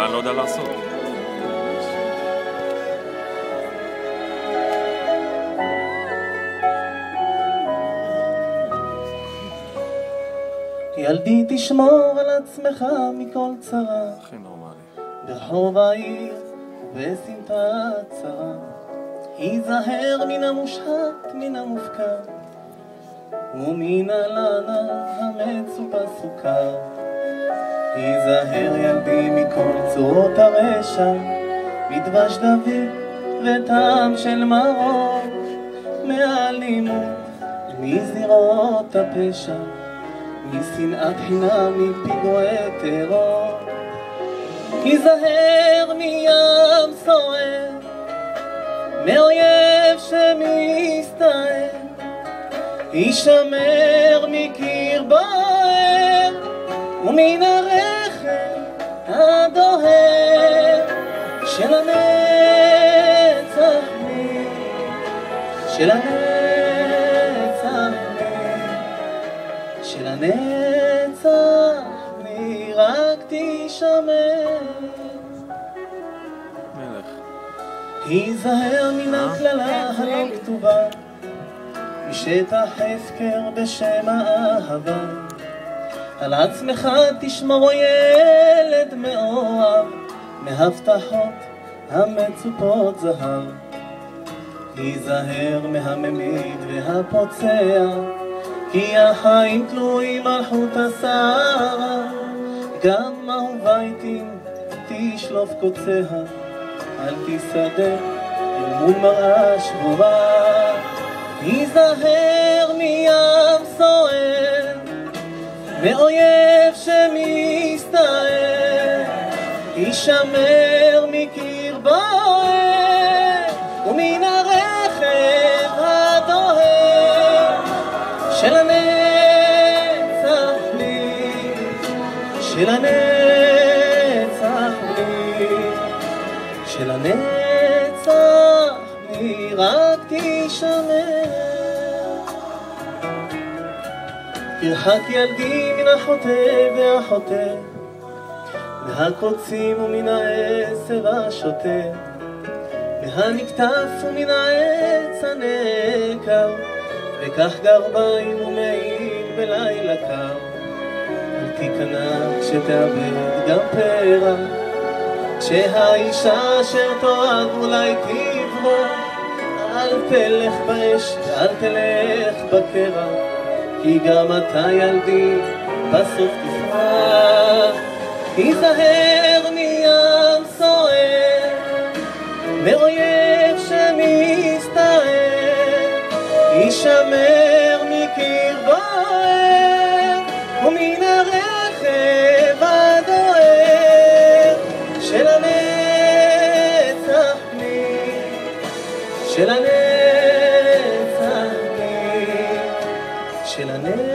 אני לא יודע לעשות. ילדי תשמור על עצמך מכל צרה, הכי נורמלי. ברחוב העיר ובסמטה צרה, היזהר מן המושחת מן המופקר, ומן הלנה המצופה סוכר. היזהר ילדי מכל צורות הרשע, מדבש דוד וטעם של מרור, מהאלימות מזירות הפשע, משנאת חינם מפיגועי טרור. היזהר מים סוער, מאויב שמסתער, הישמר מקיר בוער ומן הרחם הדוהר של הנצח מי, של הנצח מי, של הנצח מי, רק תשמר. מלך. היזהר מן הקללה הלא כתובה, משטח הפקר בשם האהבה. על עצמך תשמור ילד מאוהב, מהבטחות המצופות זהב. היזהר מהממיד והפוצע, כי החיים תלויים על חוט השערה. גם אהובה איתי תשלוף קוציה, אל תסדר אל מול מראה שבורה. היזהר מים סוער, מאויב שמסתער, הישמר מקיר בוער ומן הרחם הדוהר של הנצח לי, של הנצח לי, של הנצח לי, רק תשמר. תרחק ילדי מן החוטא והחוטא, מהקוצים ומן העשב השוטה, מהנקטף ומן העץ הנעקר, וקח גרביים ומעיל בלילה קר. אל תיכנע כשתאבד גם פרח, כשהאישה אשר תאהב אולי תברח. אל תלך באש ואל תלך בקרח, כי גם אתה ילדי בסוף תפרח. היזהר מים סוער, מאויב שמסתער, הישמר מקיר בוער ומן הרכב הדוהר של הנצח לי, של הנצח לי, של הנצח